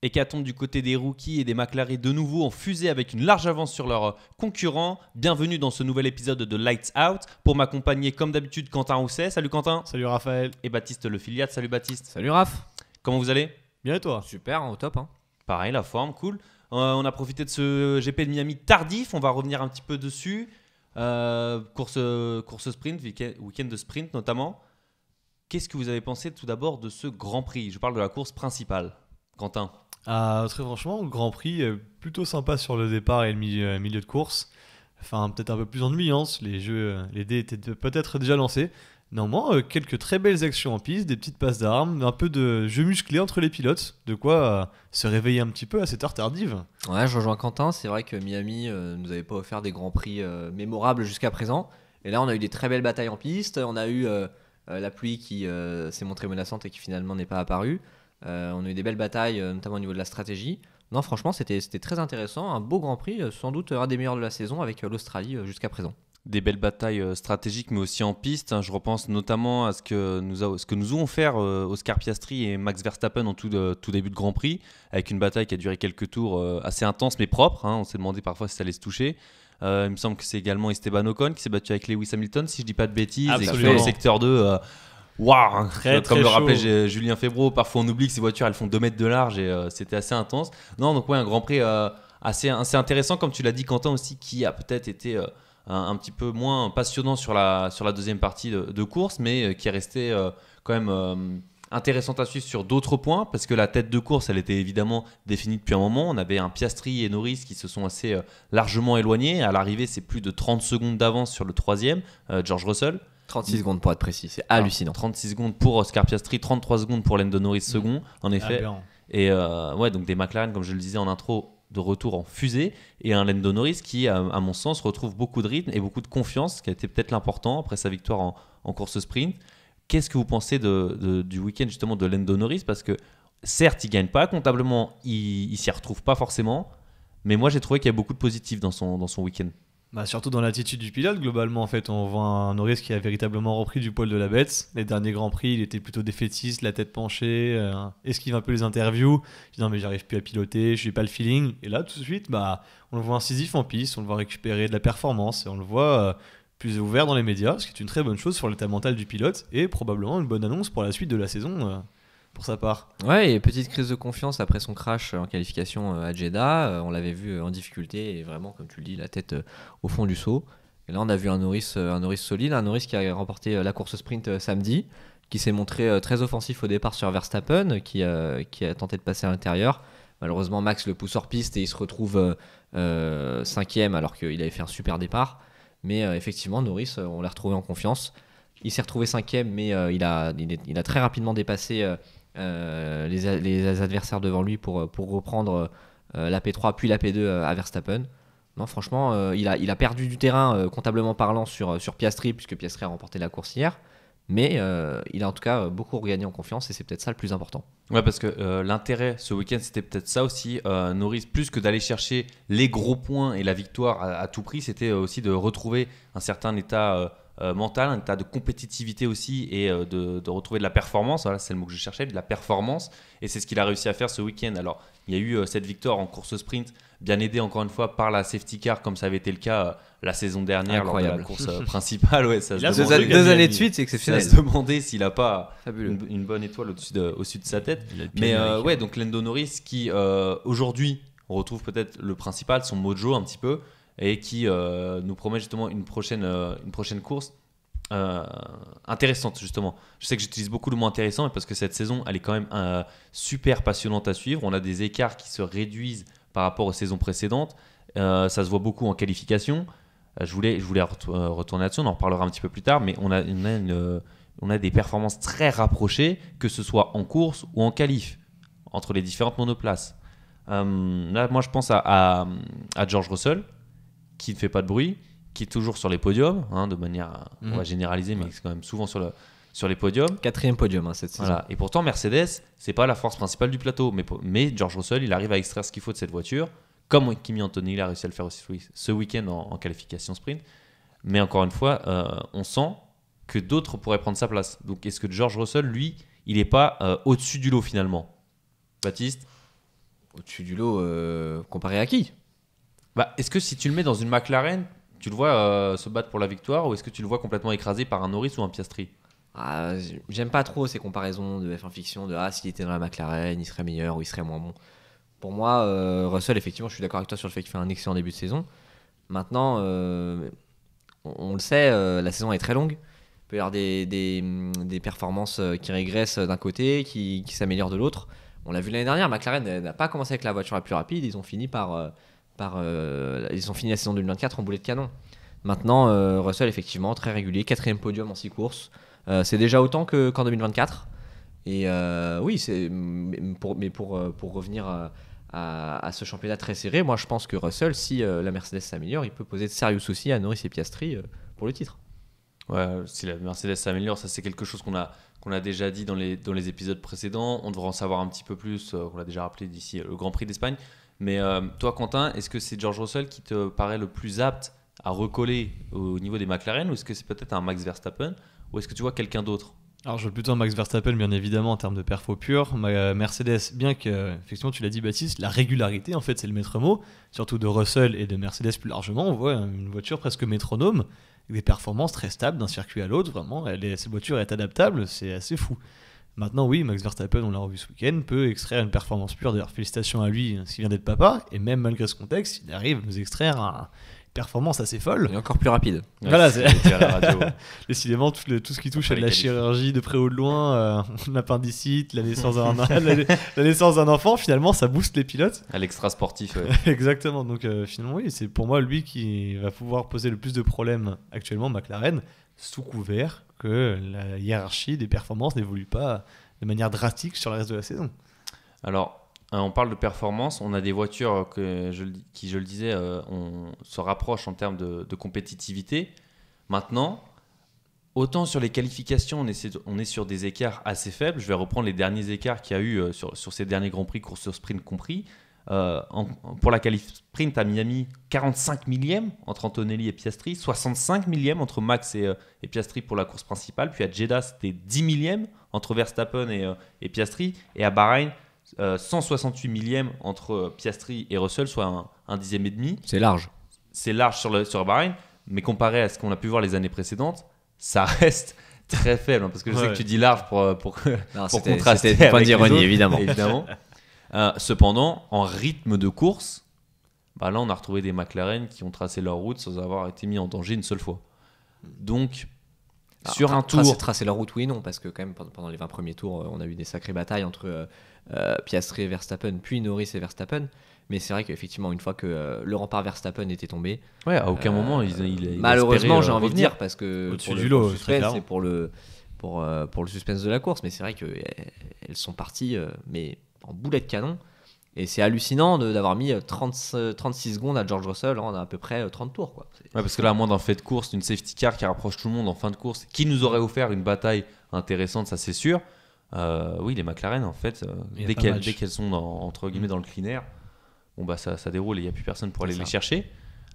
Hécatombe du côté des rookies et des McLaren de nouveau en fusée avec une large avance sur leurs concurrents. Bienvenue dans ce nouvel épisode de Lights Out. Pour m'accompagner, comme d'habitude, Quentin Rousset. Salut Quentin. Salut Raphaël. Et Baptiste Le Filiat. Salut Baptiste. Salut Raph. Comment vous allez ? Bien et toi ? Super, au top. Pareil, la forme, cool. On a profité de ce GP de Miami tardif. On va revenir un petit peu dessus. Course sprint, week-end de sprint notamment. Qu'est-ce que vous avez pensé tout d'abord de ce Grand Prix ? Je parle de la course principale. Quentin. Très franchement, Grand Prix plutôt sympa sur le départ et le milieu de course. Enfin, peut-être un peu plus ennuyant. Les dés étaient peut-être déjà lancés. Néanmoins, quelques très belles actions en piste, des petites passes d'armes, un peu de jeu musclé entre les pilotes, de quoi se réveiller un petit peu à cette heure tardive. Ouais, je rejoins Quentin. C'est vrai que Miami nous avait pas offert des Grands Prix mémorables jusqu'à présent. Et là, on a eu des très belles batailles en piste. On a eu la pluie qui s'est montrée menaçante et qui finalement n'est pas apparue. On a eu des belles batailles, notamment au niveau de la stratégie. Non, franchement, c'était très intéressant. Un beau Grand Prix, sans doute un des meilleurs de la saison avec l'Australie jusqu'à présent. Des belles batailles stratégiques, mais aussi en piste. Je repense notamment à ce que nous ont offert Oscar Piastri et Max Verstappen en tout début de Grand Prix, avec une bataille qui a duré quelques tours assez intense, mais propre. On s'est demandé parfois si ça allait se toucher. Il me semble que c'est également Esteban Ocon qui s'est battu avec Lewis Hamilton, si je ne dis pas de bêtises, absolument. et qui fait le secteur 2. Waouh, comme le rappelait chaud. Julien Febvre, parfois on oublie que ces voitures elles font 2 mètres de large et c'était assez intense. Non, donc ouais, un Grand Prix assez intéressant, comme tu l'as dit Quentin aussi, qui a peut-être été un petit peu moins passionnant sur la deuxième partie de course, mais qui est resté quand même intéressante à suivre sur d'autres points, parce que la tête de course elle était évidemment définie depuis un moment. On avait un Piastri et Norris qui se sont assez largement éloignés. À l'arrivée, c'est plus de 30 secondes d'avance sur le troisième, George Russell. 36 secondes pour être précis, c'est hallucinant. 36 secondes pour Oscar Piastri, 33 secondes pour Lando Norris second, en effet. Et ouais, donc des McLaren, comme je le disais en intro, de retour en fusée, et un Lando Norris qui, à mon sens, retrouve beaucoup de rythme et beaucoup de confiance, ce qui a été peut-être l'important après sa victoire en course sprint. Qu'est-ce que vous pensez du week-end justement de Lando Norris ? Parce que certes, il ne gagne pas comptablement, il s'y retrouve pas forcément, mais moi j'ai trouvé qu'il y a beaucoup de positifs dans son week-end. Surtout dans l'attitude du pilote, globalement, en fait, on voit un Norris qui a véritablement repris du poil de la bête. Les derniers Grands Prix, il était plutôt défaitiste, la tête penchée, esquive un peu les interviews. Il dit non mais j'arrive plus à piloter, je n'ai pas le feeling. Et là, tout de suite, on le voit incisif en piste, on le voit récupérer de la performance et on le voit plus ouvert dans les médias, ce qui est une très bonne chose sur l'état mental du pilote et probablement une bonne annonce pour la suite de la saison. Pour sa part. Ouais, et petite crise de confiance après son crash en qualification à Jeddah. On l'avait vu en difficulté et vraiment, comme tu le dis, la tête au fond du seau. Et là, on a vu un Norris solide, un Norris qui a remporté la course sprint samedi, qui s'est montré très offensif au départ sur Verstappen, qui a tenté de passer à l'intérieur. Malheureusement, Max le pousse hors piste et il se retrouve 5e alors qu'il avait fait un super départ. Mais effectivement, Norris, on l'a retrouvé en confiance. Il s'est retrouvé 5e, mais il a très rapidement dépassé les adversaires devant lui pour reprendre la P3 puis la P2 à Verstappen. Non, franchement, il a perdu du terrain comptablement parlant sur Piastri, puisque Piastri a remporté la course hier, mais il a en tout cas beaucoup regagné en confiance et c'est peut-être ça le plus important. Ouais, parce que l'intérêt ce week-end c'était peut-être ça aussi, Norris, plus que d'aller chercher les gros points et la victoire à tout prix, c'était aussi de retrouver un certain état mental, un état de compétitivité aussi et de retrouver de la performance. Voilà, c'est le mot que je cherchais, de la performance, et c'est ce qu'il a réussi à faire ce week-end. Alors il y a eu cette victoire en course sprint, bien aidée encore une fois par la safety car, comme ça avait été le cas la saison dernière. Incroyable. Lors de la course principale. Ouais, ça deux années de suite, c'est exceptionnel. Ça se demandait s'il n'a pas Fabuleux. une bonne étoile au-dessus de sa tête. Mais ouais, donc Lando Norris qui aujourd'hui on retrouve peut-être le principal, son mojo un petit peu, et qui nous promet justement une prochaine course intéressante justement. Je sais que j'utilise beaucoup le mot intéressant parce que cette saison elle est quand même super passionnante à suivre. On a des écarts qui se réduisent par rapport aux saisons précédentes. Ça se voit beaucoup en qualification. Je voulais retourner là-dessus, on en reparlera un petit peu plus tard, mais on a des performances très rapprochées, que ce soit en course ou en qualif, entre les différentes monoplaces. Là, moi je pense à George Russell, qui ne fait pas de bruit, qui est toujours sur les podiums, de manière, on va généraliser, mais c'est quand même souvent sur les podiums. 4e podium cette saison. Voilà. Et pourtant, Mercedes, c'est pas la force principale du plateau. Mais George Russell, il arrive à extraire ce qu'il faut de cette voiture, comme Kimi Antonelli a réussi à le faire aussi ce week-end en qualification sprint. Mais encore une fois, on sent que d'autres pourraient prendre sa place. Donc est-ce que George Russell, lui, il n'est pas au-dessus du lot finalement ? Baptiste ? Au-dessus du lot, comparé à qui? Bah, est-ce que si tu le mets dans une McLaren, tu le vois se battre pour la victoire, ou est-ce que tu le vois complètement écrasé par un Norris ou un Piastri? J'aime pas trop ces comparaisons de F1 Fiction, de s'il était dans la McLaren, il serait meilleur ou il serait moins bon. Pour moi, Russell, effectivement, je suis d'accord avec toi sur le fait qu'il fait un excellent début de saison. Maintenant, on le sait, la saison est très longue. Il peut y avoir des performances qui régressent d'un côté, qui s'améliorent de l'autre. On l'a vu l'année dernière, McLaren n'a pas commencé avec la voiture la plus rapide. Ils ont fini ils ont fini la saison 2024 en boulet de canon. Maintenant, Russell, effectivement, très régulier, 4ème podium en 6 courses. C'est déjà autant qu'en 2024. Et oui, pour revenir à ce championnat très serré, moi je pense que Russell, si la Mercedes s'améliore, il peut poser de sérieux soucis à Norris et Piastri pour le titre. Ouais, si la Mercedes s'améliore, ça c'est quelque chose qu'on a déjà dit dans les épisodes précédents. On devrait en savoir un petit peu plus, on l'a déjà rappelé d'ici le Grand Prix d'Espagne. Mais toi, Quentin, est-ce que c'est George Russell qui te paraît le plus apte à recoller au niveau des McLaren, ou est-ce que c'est peut-être un Max Verstappen, ou est-ce que tu vois quelqu'un d'autre? Alors je veux plutôt un Max Verstappen, bien évidemment, en termes de perfo pur. Mercedes, bien que, effectivement, tu l'as dit, Baptiste, la régularité, en fait, c'est le maître mot, surtout de Russell et de Mercedes plus largement. On voit une voiture presque métronome, avec des performances très stables d'un circuit à l'autre. Vraiment, cette voiture est adaptable, c'est assez fou. Maintenant, oui, Max Verstappen, on l'a revu ce week-end, peut extraire une performance pure. D'ailleurs, félicitations à lui, s'il vient d'être papa. Et même malgré ce contexte, il arrive à nous extraire une performance assez folle. Et encore plus rapide. Ouais, Voilà, c'est à la radio. Décidément, tout ce qui touche à de la qualifier. chirurgie de près ou de loin, l'appendicite, la naissance d'un enfant, finalement, ça booste les pilotes. À l'extra sportif, ouais. Exactement. Donc, finalement, oui, c'est pour moi lui qui va pouvoir poser le plus de problèmes actuellement, McLaren, sous couvert que la hiérarchie des performances n'évolue pas de manière drastique sur le reste de la saison. Alors, on parle de performance, on a des voitures qui, je le disais, on se rapproche en termes de compétitivité. Maintenant, autant sur les qualifications, on est sur des écarts assez faibles. Je vais reprendre les derniers écarts qu'il y a eu sur ces derniers Grands Prix, course sur sprint compris. Pour la qualif sprint à Miami, 45 millièmes entre Antonelli et Piastri, 65 millièmes entre Max et Piastri pour la course principale. Puis à Jeddah, c'était 10 millièmes entre Verstappen et Piastri. Et à Bahreïn, 168 millièmes entre Piastri et Russell, soit un dixième et demi. C'est large. C'est large sur Bahreïn, mais comparé à ce qu'on a pu voir les années précédentes, ça reste très faible. Parce que je sais que tu dis large pour contraster. C'était pas avec les d'ironie, autres, évidemment. Cependant, en rythme de course, là on a retrouvé des McLaren qui ont tracé leur route sans avoir été mis en danger une seule fois. Donc, sur un tour... Tracer leur route, oui, non, parce que quand même pendant les 20 premiers tours, on a eu des sacrées batailles entre Piastri et Verstappen, puis Norris et Verstappen. Mais c'est vrai qu'effectivement, une fois que le rempart Verstappen était tombé... Ouais, à aucun moment il malheureusement, j'ai envie de revenir. dire, parce que au-dessus du lot, suspense, c'est pour le suspense de la course. Mais c'est vrai qu'elles sont parties mais en boulet de canon. Et c'est hallucinant d'avoir mis 36 secondes à George Russell en à peu près 30 tours. Quoi. Ouais, parce que là, à moins d'un fait de course, d'une safety car qui rapproche tout le monde en fin de course, qui nous aurait offert une bataille intéressante, ça c'est sûr. Oui, les McLaren, en fait, dès qu'elles sont entre guillemets dans le clean air, ça déroule et il n'y a plus personne pour aller les chercher.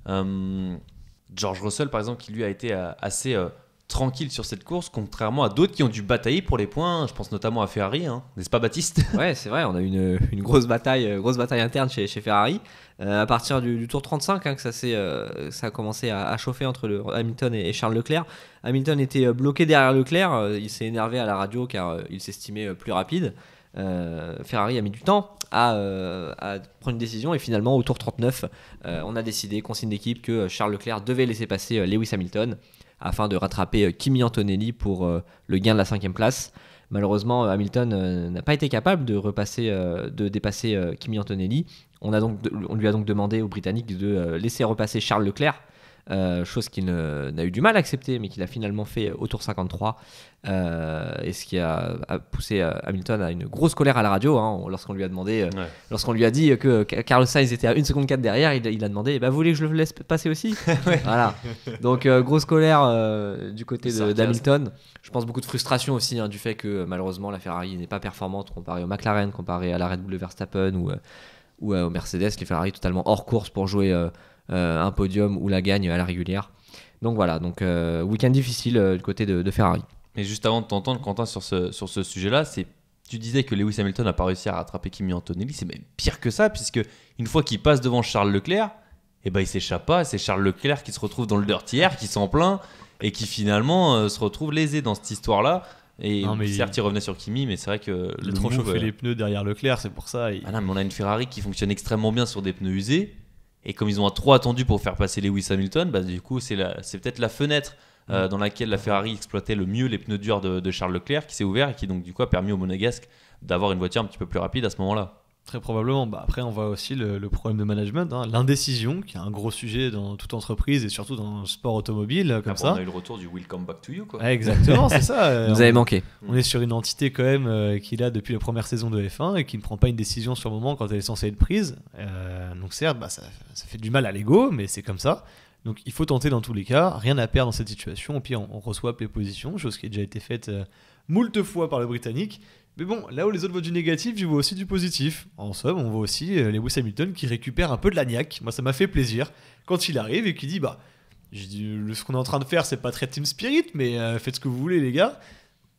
George Russell, par exemple, qui lui a été assez tranquille sur cette course, contrairement à d'autres qui ont dû batailler pour les points. Je pense notamment à Ferrari, n'est-ce pas, Baptiste? Ouais, c'est vrai, on a eu une grosse bataille interne chez Ferrari. À partir du tour 35, que ça a commencé à chauffer entre Hamilton et Charles Leclerc. Hamilton était bloqué derrière Leclerc, il s'est énervé à la radio car il s'estimait plus rapide. Ferrari a mis du temps à prendre une décision et finalement au tour 39 on a décidé, consigne d'équipe, que Charles Leclerc devait laisser passer Lewis Hamilton afin de rattraper Kimi Antonelli pour le gain de la 5e place. Malheureusement, Hamilton n'a pas été capable de dépasser Kimi Antonelli. On lui a donc demandé aux Britanniques de laisser repasser Charles Leclerc, chose qu'il n'a eu du mal à accepter, mais qu'il a finalement fait au tour 53, et ce qui a poussé Hamilton à une grosse colère à la radio, lorsqu'on lui a demandé, lorsqu'on lui a dit que Carlos Sainz était à 1 seconde 4 derrière, il a demandé vous voulez que je le laisse passer aussi? Voilà. Donc grosse colère du côté d'Hamilton. Je pense beaucoup de frustration aussi du fait que malheureusement la Ferrari n'est pas performante comparée au McLaren, comparée à la Red Bull de Verstappen ou au Mercedes. Les Ferrari totalement hors course pour jouer un podium ou la gagne à la régulière. Donc voilà, week-end difficile du côté de Ferrari. Mais juste avant de t'entendre, Quentin, sur ce sujet-là, c'est tu disais que Lewis Hamilton n'a pas réussi à rattraper Kimi Antonelli, c'est même pire que ça, puisque une fois qu'il passe devant Charles Leclerc, eh ben, il s'échappe pas. C'est Charles Leclerc qui se retrouve dans le dirty air, qui s'en plaint et qui finalement se retrouve lésé dans cette histoire-là. Et certes, il revenait sur Kimi, mais c'est vrai que il a trop chauffé les pneus derrière Leclerc, c'est pour ça. Ah non, mais on a une Ferrari qui fonctionne extrêmement bien sur des pneus usés. Et comme ils ont trop attendu pour faire passer Lewis Hamilton, bah, du coup, c'est peut-être la fenêtre dans laquelle la Ferrari exploitait le mieux les pneus durs de Charles Leclerc qui s'est ouvert et qui donc du coup a permis au Monégasque d'avoir une voiture un petit peu plus rapide à ce moment-là. Très probablement. Bah, après, on voit aussi le problème de management, l'indécision, qui est un gros sujet dans toute entreprise et surtout dans le sport automobile comme ça. On a eu le retour du Welcome Back to You, quoi. Ouais, exactement, c'est ça. Vous avez manqué. On est sur une entité quand même qui est là depuis la première saison de F1 et qui ne prend pas une décision sur le moment quand elle est censée être prise. Donc certes, ça fait du mal à l'ego, mais c'est comme ça. Donc il faut tenter dans tous les cas, rien à perdre dans cette situation. Au pire, on reçoit les positions, chose qui a déjà été faite moult fois par le Britannique. Mais bon, là où les autres voient du négatif, je vois aussi du positif. En somme, on voit aussi Lewis Hamilton qui récupère un peu de la niaque. Moi, ça m'a fait plaisir quand il arrive et qu'il dit ce qu'on est en train de faire, c'est pas très team spirit, mais faites ce que vous voulez, les gars.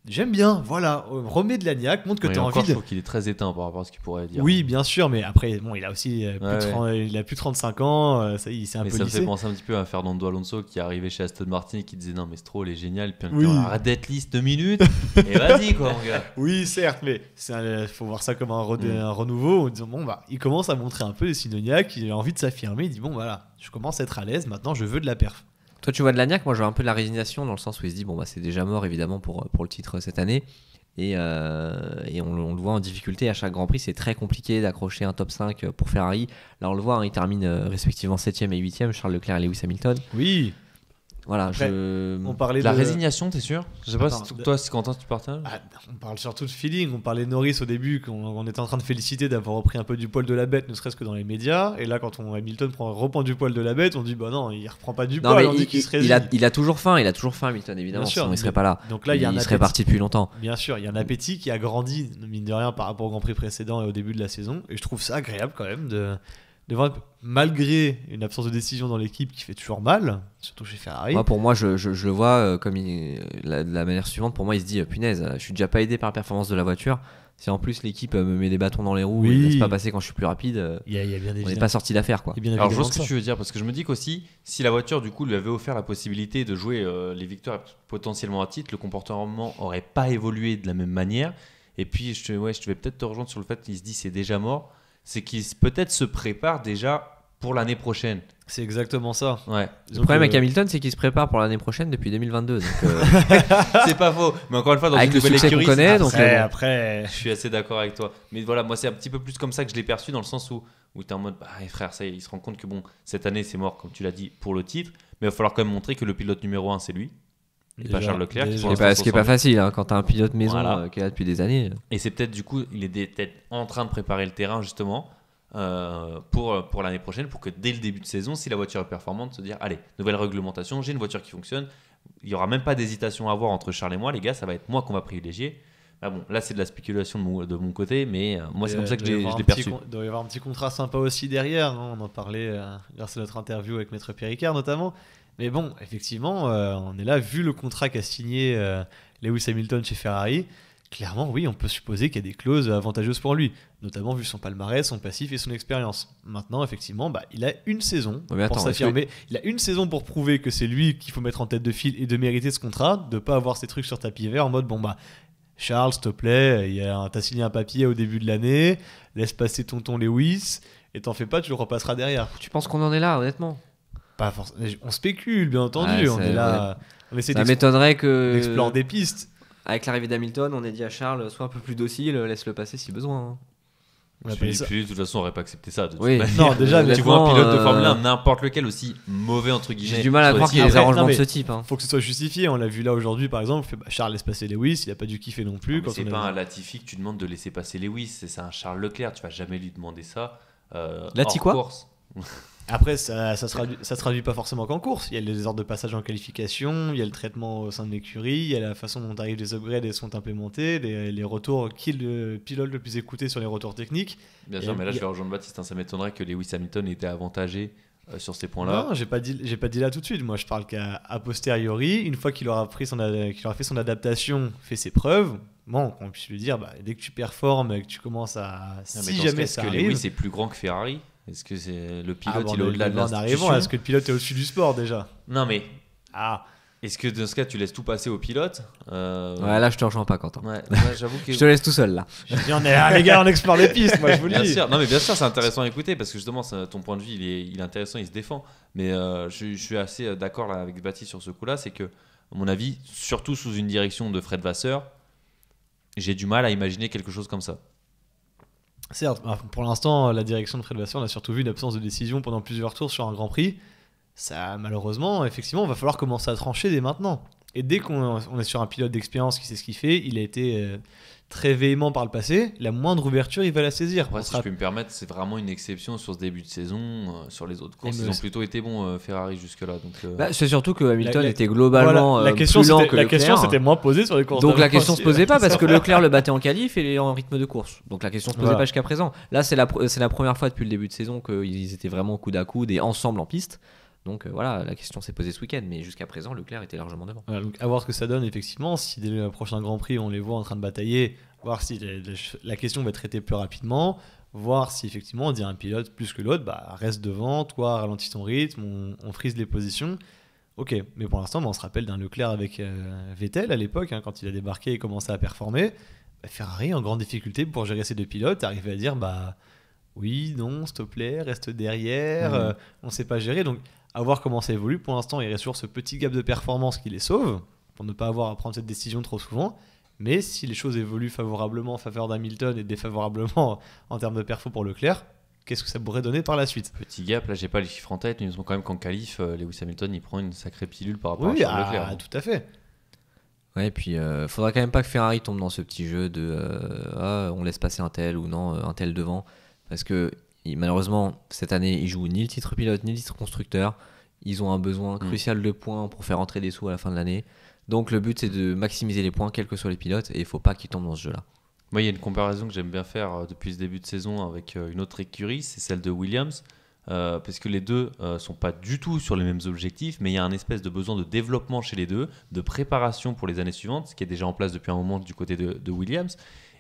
J'aime bien, voilà, remets de la niaque, montre que tu as envie de... Je trouve qu'il est très éteint par rapport à ce qu'il pourrait dire. Oui, bien sûr, mais après, bon, il a aussi il a plus de 35 ans, ça y est, c'est un peu ça lissé. me fait penser un petit peu à Fernando Alonso qui est arrivé chez Aston Martin et qui disait non mais Stroll est génial, puis arrête d'être lisse 2 minutes et vas-y quoi mon gars. Oui, certes, mais faut voir ça comme un renouveau en disant il commence à montrer un peu les synoniaques, il a envie de s'affirmer, il dit voilà, je commence à être à l'aise, maintenant je veux de la perf. Toi, tu vois de la niaque, moi je vois un peu de la résignation dans le sens où il se dit c'est déjà mort évidemment pour le titre cette année. Et on le voit en difficulté à chaque Grand Prix, c'est très compliqué d'accrocher un top 5 pour Ferrari. Là on le voit, ils terminent respectivement 7ème et 8ème, Charles Leclerc et Lewis Hamilton. Oui. Voilà, après, on parlait de la résignation, t'es sûr? Je sais pas si toi, si Quentin, tu partages. On parle surtout de feeling. On parlait de Norris au début, qu'on était en train de féliciter d'avoir repris un peu du poil de la bête, ne serait-ce que dans les médias. Et là, quand Hamilton reprend du poil de la bête, on dit non, il reprend pas du poil. On dit qu'il se résigne. Il a toujours faim, Hamilton, évidemment. Bien sûr, sinon il serait pas là. Donc là, il serait parti depuis longtemps. Bien sûr, il y a un appétit qui a grandi, mine de rien, par rapport au Grand Prix précédent et au début de la saison. Et je trouve ça agréable quand même de voir, malgré une absence de décision dans l'équipe qui fait toujours mal, surtout chez Ferrari. Pour moi, je le vois comme de la manière suivante. Pour moi, il se dit punaise, je suis déjà pas aidé par la performance de la voiture. Si en plus l'équipe me met des bâtons dans les roues et ne laisse pas passer quand je suis plus rapide, on n'est pas sorti d'affaire, quoi. Alors je vois ce que tu veux dire, parce que je me dis qu'aussi, si la voiture du coup lui avait offert la possibilité de jouer les victoires potentiellement à titre, le comportement aurait pas évolué de la même manière. Et puis je vais peut-être te rejoindre sur le fait qu'il se dit c'est déjà mort. C'est qu'il peut-être se prépare déjà pour l'année prochaine. C'est exactement ça. Ouais. Le problème avec Hamilton, c'est qu'il se prépare pour l'année prochaine depuis 2022. Donc c'est pas faux. Mais encore une fois, dans avec une nouvelle écurie, qu'on connaît, donc après, je suis assez d'accord avec toi. Mais voilà, moi c'est un petit peu plus comme ça que je l'ai perçu, dans le sens où t'es en mode frère, ça y est, il se rend compte que cette année c'est mort, comme tu l'as dit, pour le titre. Mais il va falloir quand même montrer que le pilote numéro 1 c'est lui. Et pas Charles Leclerc. Ce qui est pas facile quand t'as un pilote maison qui est là depuis des années. Et c'est peut-être du coup, il est peut-être en train de préparer le terrain justement pour l'année prochaine, pour que dès le début de saison, si la voiture est performante, se dire allez, nouvelle réglementation, j'ai une voiture qui fonctionne, il n'y aura même pas d'hésitation à avoir entre Charles et moi, les gars, ça va être moi qu'on va privilégier. Là c'est de la spéculation de mon côté, mais moi c'est comme ça que je l'ai perçu. Il doit y avoir un petit contrat sympa aussi derrière, on en parlait grâce à notre interview avec Maître Pierre Ricard notamment. Mais bon, effectivement, on est là, vu le contrat qu'a signé Lewis Hamilton chez Ferrari, clairement, oui, on peut supposer qu'il y a des clauses avantageuses pour lui, notamment vu son palmarès, son passif et son expérience. Maintenant, effectivement, il a une saison pour s'affirmer. Il a une saison pour prouver que c'est lui qu'il faut mettre en tête de file et de mériter ce contrat, de pas avoir ces trucs sur tapis vert en mode Charles, s'il te plaît, t'as signé un papier au début de l'année, laisse passer tonton Lewis et t'en fais pas, tu le repasseras derrière. Tu penses qu'on en est là, honnêtement? Pas forcément. On spécule, bien entendu. On est là. On essaie m'étonnerait d'explorer des pistes. Avec l'arrivée d'Hamilton, on a dit à Charles, sois un peu plus docile, laisse-le passer si besoin. Puis, de toute façon, on n'aurait pas accepté ça. Non, déjà, tu vois un pilote de Formule 1, n'importe lequel, aussi mauvais entre guillemets. J'ai du mal à croire qu'il y ait des arrangements de ce type. Faut que ce soit justifié. On l'a vu là aujourd'hui, par exemple. Charles laisse passer Lewis, il a pas dû kiffer non plus. C'est pas un Latifi que tu demandes de laisser passer Lewis, c'est un Charles Leclerc. Tu vas jamais lui demander ça. Lati quoi? Après, ça se traduit pas forcément qu'en course. Il y a les ordres de passage en qualification, il y a le traitement au sein de l'écurie, il y a la façon dont arrivent les upgrades et sont implémentés, les retours, qui est le pilote le plus écouté sur les retours techniques. Bien sûr, mais là je vais rejoindre Baptiste, ça m'étonnerait que Lewis Hamilton était avantagé sur ces points-là. Non, j'ai pas dit là tout de suite. Moi, je parle qu'à posteriori, une fois qu'il aura fait son adaptation, fait ses preuves, bon, qu'on puisse lui dire, dès que tu performes et que tu commences à... Si jamais ça arrive... Est-ce que Lewis est plus grand que Ferrari ? Est-ce que le pilote il est au-delà de l'institution ? Est-ce que le pilote est au-dessus du sport déjà ? Non mais... Est-ce que dans ce cas tu laisses tout passer au pilote ? Ouais, là je te rejoins pas, Quentin. Ouais, j'avoue que... Je te laisse tout seul là. Je dis, les gars, on explore les pistes, moi je vous le dis. Bien sûr, non mais bien sûr, c'est intéressant à écouter parce que justement ton point de vue il est intéressant, il se défend. Mais je suis assez d'accord là, avec Baptiste sur ce coup-là, c'est que à mon avis, surtout sous une direction de Fred Vasseur, j'ai du mal à imaginer quelque chose comme ça. Certes, pour l'instant, la direction de Fred Vasseur, on a surtout vu une absence de décision pendant plusieurs tours sur un Grand Prix. Ça, malheureusement, effectivement, il va falloir commencer à trancher dès maintenant. Et dès qu'on est sur un pilote d'expérience qui sait ce qu'il fait, il a été très véhément par le passé, la moindre ouverture, il va la saisir. Après, si je peux me permettre, c'est vraiment une exception sur ce début de saison. Sur les autres courses, ils ont plutôt été bons, Ferrari, jusque-là. Donc, c'est surtout que Hamilton était globalement la question, plus lent que Leclerc. La question s'était moins posée sur les courses. Donc la question se posait pas parce que Leclerc le battait en qualif et en rythme de course. Donc la question se posait pas jusqu'à présent. Là, c'est la première fois depuis le début de saison qu'ils étaient vraiment coude à coude et ensemble en piste. Donc voilà, la question s'est posée ce week-end, mais jusqu'à présent, Leclerc était largement devant. Voilà, donc à voir ce que ça donne, effectivement. Si dès le prochain Grand Prix, on les voit en train de batailler, voir si la question va être traitée plus rapidement, voir si effectivement on dit à un pilote plus que l'autre, reste devant, toi ralentis ton rythme, on frise les positions. Ok, mais pour l'instant, on se rappelle d'un Leclerc avec Vettel à l'époque, quand il a débarqué et commencé à performer. Ferrari en grande difficulté pour gérer ces deux pilotes, arriver à dire oui, non, s'il te plaît, reste derrière, on ne sait pas gérer. Donc à voir comment ça évolue. Pour l'instant, il reste toujours ce petit gap de performance qui les sauve, pour ne pas avoir à prendre cette décision trop souvent. Mais si les choses évoluent favorablement en faveur d'Hamilton et défavorablement en termes de perfo pour Leclerc, qu'est-ce que ça pourrait donner par la suite ? Petit gap, là j'ai pas les chiffres en tête, mais ils sont quand même qu'en qualif, Lewis Hamilton il prend une sacrée pilule par rapport à Charles Leclerc. Oui, tout à fait. Ouais, et puis faudra quand même pas que Ferrari tombe dans ce petit jeu de on laisse passer un tel ou non, un tel devant. Parce que malheureusement, cette année, ils jouent ni le titre pilote ni le titre constructeur. Ils ont un besoin crucial de points pour faire entrer des sous à la fin de l'année. Donc le but, c'est de maximiser les points, quels que soient les pilotes, et il ne faut pas qu'ils tombent dans ce jeu-là. Moi, il y a une comparaison que j'aime bien faire depuis ce début de saison avec une autre écurie, c'est celle de Williams. Parce que les deux ne sont pas du tout sur les mêmes objectifs, mais il y a un espèce de besoin de développement chez les deux, de préparation pour les années suivantes, ce qui est déjà en place depuis un moment du côté de Williams.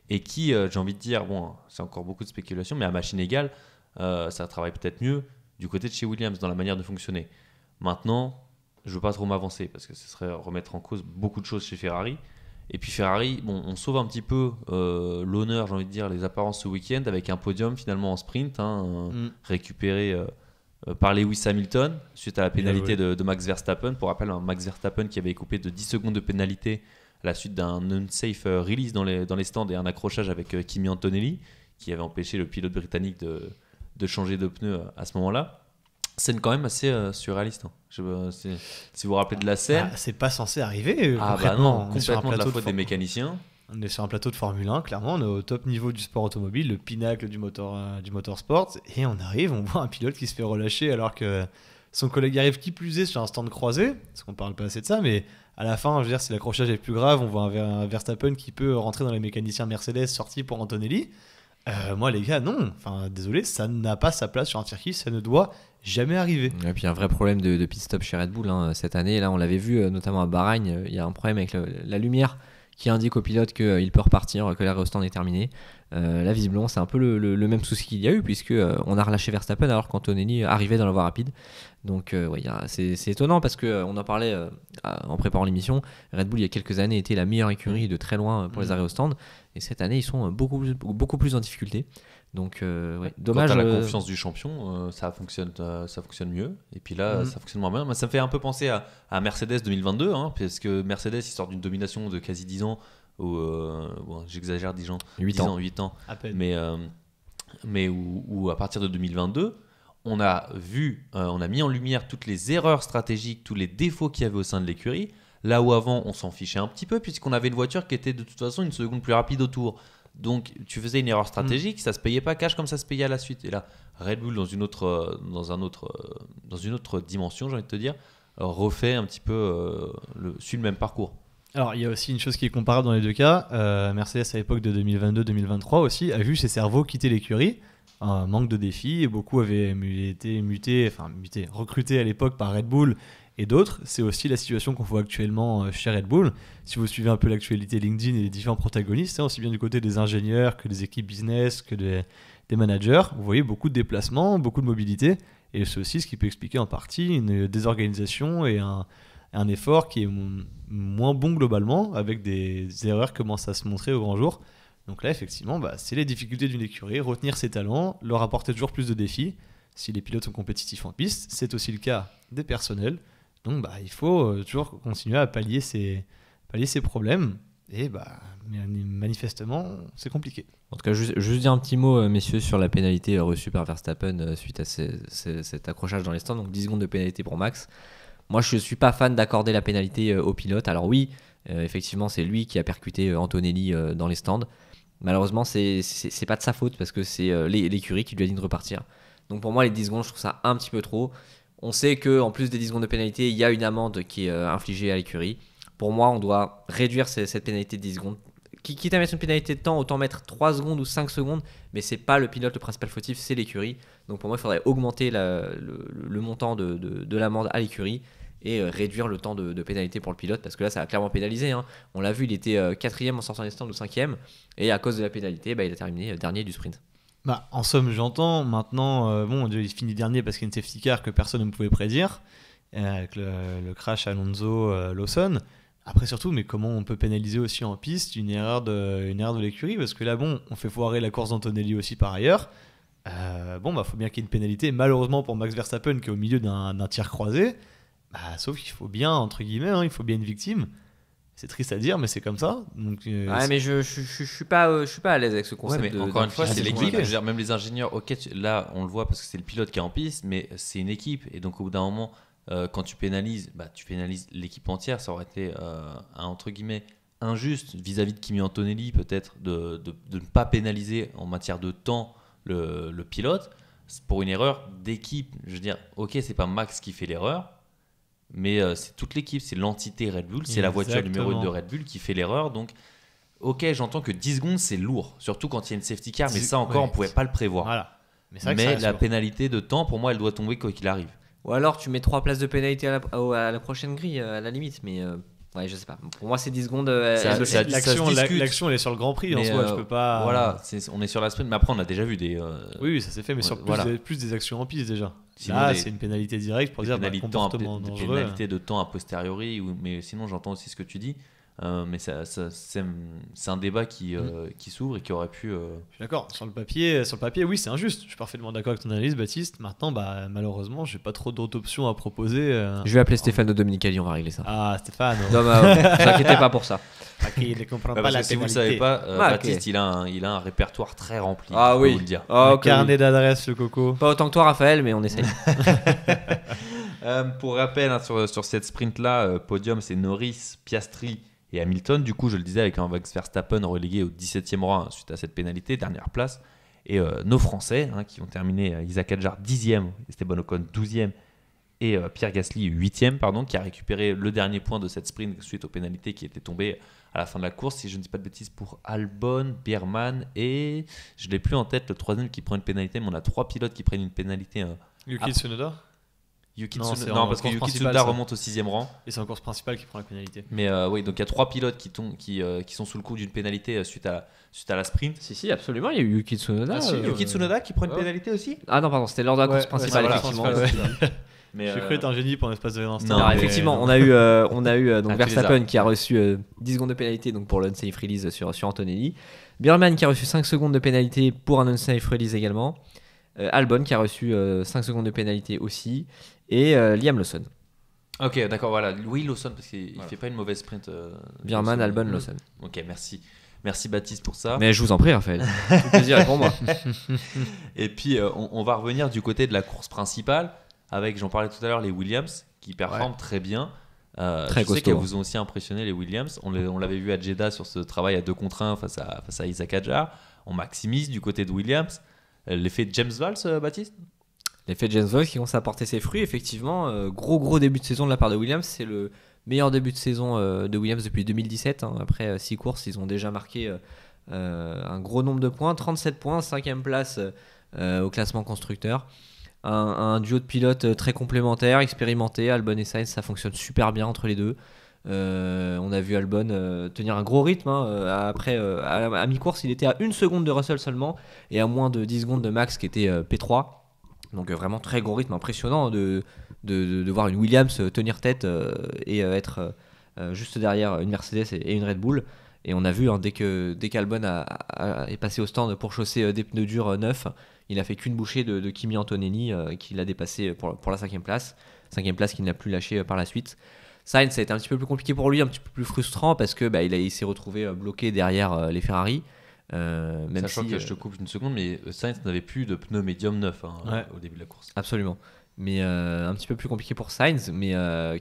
Et qui, j'ai envie de dire, c'est encore beaucoup de spéculation, mais à machine égale, ça travaille peut-être mieux du côté de chez Williams dans la manière de fonctionner. Maintenant, je ne veux pas trop m'avancer parce que ce serait remettre en cause beaucoup de choses chez Ferrari. Et puis Ferrari, on sauve un petit peu l'honneur, j'ai envie de dire, les apparences ce week-end avec un podium finalement en sprint, récupéré par Lewis Hamilton suite à la pénalité de Max Verstappen. Pour rappel, un Max Verstappen qui avait coupé de 10 secondes de pénalité à la suite d'un unsafe release dans les stands et un accrochage avec Kimi Antonelli qui avait empêché le pilote britannique de changer de pneu à ce moment-là. Scène quand même assez surréaliste. Si vous vous rappelez de la scène... c'est pas censé arriver. Non, complètement de la faute des mécaniciens. On est sur un plateau de Formule 1, clairement, on est au top niveau du sport automobile, le pinacle du motorsport, et on voit un pilote qui se fait relâcher alors que son collègue arrive qui plus est sur un stand croisé, parce qu'on parle pas assez de ça, mais à la fin, je veux dire, si l'accrochage est plus grave, on voit un Verstappen qui peut rentrer dans les mécaniciens Mercedes sortis pour Antonelli. Moi, les gars, non. Enfin, désolé, ça n'a pas sa place sur un circuit, ça ne doit jamais arriver. Et puis, il y a un vrai problème de pit stop chez Red Bull cette année. Là, on l'avait vu, notamment à Bahreïn, il y a un problème avec la lumière qui indique au pilote qu'il peut repartir, que l'aérostand est terminé. Là, visiblement, c'est un peu le même souci qu'il y a eu, puisqu'on a relâché Verstappen alors qu'Antonelli arrivait dans la voie rapide. Donc, c'est étonnant parce qu'on en parlait en préparant l'émission. Red Bull, il y a quelques années, était la meilleure écurie de très loin pour les arrêts au stand. Et cette année, ils sont beaucoup plus en difficulté. Donc, dommage. Quand tu as la confiance du champion, ça fonctionne mieux. Et puis là, ça fonctionne moins bien. Mais ça me fait un peu penser à Mercedes 2022, parce que Mercedes, il sort d'une domination de quasi 10 ans. J'exagère 10 ans. 8 ans. À peine. Mais où à partir de 2022, on a mis en lumière toutes les erreurs stratégiques, tous les défauts qu'il y avait au sein de l'écurie. Là où avant, on s'en fichait un petit peu, puisqu'on avait une voiture qui était de toute façon une seconde plus rapide au tour. Donc, tu faisais une erreur stratégique, ça se payait pas cash comme ça se payait à la suite. Et là, Red Bull, dans une autre dimension, j'ai envie de te dire, refait un petit peu, suit le même parcours. Alors, il y a aussi une chose qui est comparable dans les deux cas. Mercedes, à l'époque de 2022-2023 aussi, a vu ses cerveaux quitter l'écurie. Un manque de défis, et beaucoup avaient été recrutés à l'époque par Red Bull Et d'autres, c'est aussi la situation qu'on voit actuellement chez Red Bull. Si vous suivez un peu l'actualité LinkedIn et les différents protagonistes, aussi bien du côté des ingénieurs que des équipes business, que des managers, vous voyez beaucoup de déplacements, beaucoup de mobilité. Et c'est aussi ce qui peut expliquer en partie une désorganisation et un effort qui est moins bon globalement, avec des erreurs qui commencent à se montrer au grand jour. Donc là, effectivement, c'est les difficultés d'une écurie, retenir ses talents, leur apporter toujours plus de défis. Si les pilotes sont compétitifs en piste, c'est aussi le cas des personnels. Donc il faut toujours continuer à pallier ces problèmes. Et manifestement, c'est compliqué. En tout cas, juste dire un petit mot, messieurs, sur la pénalité reçue par Verstappen suite à cet accrochage dans les stands. Donc 10 secondes de pénalité pour Max. Moi, je ne suis pas fan d'accorder la pénalité au pilote. Alors oui, effectivement, c'est lui qui a percuté Antonelli dans les stands. Malheureusement, c'est pas de sa faute parce que c'est l'écurie qui lui a dit de repartir. Donc pour moi, les 10 secondes, je trouve ça un petit peu trop. On sait qu'en plus des 10 secondes de pénalité, il y a une amende qui est infligée à l'écurie. Pour moi, on doit réduire cette pénalité de 10 secondes. Quitte à mettre une pénalité de temps, autant mettre 3 secondes ou 5 secondes, mais c'est pas le pilote le principal fautif, c'est l'écurie. Donc pour moi, il faudrait augmenter le montant de l'amende à l'écurie et réduire le temps de pénalité pour le pilote, parce que là, ça a clairement pénalisé. On l'a vu, il était 4ème en sortant des stands ou 5ème, et à cause de la pénalité, il a terminé dernier du sprint. En somme, j'entends. Maintenant, il finit dernier parce qu'il y a une safety car que personne ne pouvait prédire, avec le crash Alonso-Lawson. Après surtout, mais comment on peut pénaliser aussi en piste une erreur de l'écurie? Parce que là, on fait foirer la course d'Antonelli aussi par ailleurs. Faut bien qu'il y ait une pénalité. Malheureusement pour Max Verstappen qui est au milieu d'un tir croisé. Sauf qu'il faut bien, entre guillemets, il faut bien une victime. C'est triste à dire, mais c'est comme ça. Donc, mais je suis pas à l'aise avec ce concept. Ouais, mais encore une fois, c'est l'équipe. Même les ingénieurs, là, on le voit parce que c'est le pilote qui est en piste, mais c'est une équipe. Et donc, au bout d'un moment, quand tu pénalises l'équipe entière. Ça aurait été, entre guillemets, injuste vis-à-vis de Kimi Antonelli, peut-être, de ne pas pénaliser en matière de temps le pilote. Pour une erreur d'équipe, je veux dire, ok, c'est pas Max qui fait l'erreur. Mais c'est toute l'équipe, c'est l'entité Red Bull, c'est la voiture numéro 1 de Red Bull qui fait l'erreur. Donc, ok, j'entends que 10 secondes, c'est lourd, surtout quand il y a une safety car, mais ça encore, on ne pouvait pas le prévoir. Voilà. Mais la pénalité de temps, pour moi, elle doit tomber quoi qu'il arrive. Ou alors, tu mets 3 places de pénalité à la prochaine grille, à la limite, mais je sais pas. Pour moi, c'est 10 secondes. L'action, elle est sur le Grand Prix en soi, je peux pas. Voilà, on est sur la sprint, mais après, on a déjà vu des. Oui, ça s'est fait, mais sur plus des actions en piste déjà. Sinon, là, c'est une pénalité directe pour dire comportement dangereux. Des pénalités de temps a posteriori, mais sinon, j'entends aussi ce que tu dis. Mais c'est un débat qui s'ouvre et qui aurait pu. Je suis d'accord. Sur le papier, oui, c'est injuste. Je suis parfaitement d'accord avec ton analyse, Baptiste. Maintenant, malheureusement, j'ai pas trop d'autres options à proposer. Je vais appeler Stéphane Dominicali, on va régler ça. Ah, Stéphane. Non, ne vous inquiétez pas pour ça. Il ne comprend pas la pénalité. Si vous le savez pas, Baptiste, il a un répertoire très rempli. Ah oui. Vous le dire. Un carnet d'adresses, le coco. Pas autant que toi, Raphaël, mais on essaye. Pour rappel, sur cette sprint-là, podium, c'est Norris, Piastri et Hamilton. Du coup, je le disais, avec un Max Verstappen relégué au 17e rang suite à cette pénalité, dernière place. Et nos Français qui ont terminé, Isaac Hadjar 10e, Esteban Ocon 12e et Pierre Gasly 8e, qui a récupéré le dernier point de cette sprint suite aux pénalités qui étaient tombées à la fin de la course. Si je ne dis pas de bêtises, pour Albon, Biermann et je ne l'ai plus en tête, le troisième qui prend une pénalité, mais on a 3 pilotes qui prennent une pénalité. Yuki Tsunoda Non, parce que Yuki Tsunoda remonte au 6e rang. Et c'est en course principale qui prend la pénalité. Mais oui, donc il y a 3 pilotes qui sont sous le coup d'une pénalité suite à la sprint. Si, absolument, il y a eu Yuki Tsunoda. Yuki Tsunoda qui prend une pénalité aussi. Ah non, pardon, c'était lors de la course principale, effectivement. J'ai cru être un génie pour un espace de instant. Non, effectivement, on a eu donc Verstappen qui a reçu 10 secondes de pénalité donc pour l'unsafe release sur Antonelli. Biermann qui a reçu 5 secondes de pénalité pour un unsafe release également. Albon qui a reçu 5 secondes de pénalité aussi. Et Liam Lawson. Ok, d'accord, voilà. Oui, Lawson, parce qu'il fait pas une mauvaise sprint. Biermann, Albon, Lawson. Ok, merci. Merci Baptiste pour ça. Mais je vous en prie, Raphaël. Tout plaisir est pour moi. Et puis, on va revenir du côté de la course principale avec, j'en parlais tout à l'heure, les Williams qui performent très bien. Très je sais qu'elles vous ont aussi impressionné, les Williams. On l'avait vu à Jeddah sur ce travail à 2 contre 1 face à Isaac Hadjar. On maximise du côté de Williams. L'effet James Valls, Baptiste ? L'effet James Valls qui commence à porter ses fruits, effectivement. Gros début de saison de la part de Williams. C'est le meilleur début de saison de Williams depuis 2017. Après 6 courses, ils ont déjà marqué un gros nombre de points. 37 points, 5e place au classement constructeur. un duo de pilotes très complémentaires, expérimentés. Albon et Sainz, ça fonctionne super bien entre les deux. On a vu Albon tenir un gros rythme. Après, à mi-course, il était à 1 seconde de Russell seulement et à moins de 10 secondes de Max qui était P3. Donc vraiment très gros rythme, impressionnant de voir une Williams tenir tête et être juste derrière une Mercedes et une Red Bull. Et on a vu, dès qu'Albon est passé au stand pour chausser des pneus durs neufs, il n'a fait qu'une bouchée de Kimi Antonelli qui l'a dépassé pour la 5e place. 5e place qu'il n'a plus lâché par la suite. Sainz, ça a été un petit peu plus compliqué pour lui, un petit peu plus frustrant parce que il s'est retrouvé bloqué derrière les Ferrari. Même Sachant que je te coupe une seconde, mais Sainz n'avait plus de pneus médium neufs au début de la course. Absolument. Mais un petit peu plus compliqué pour Sainz, mais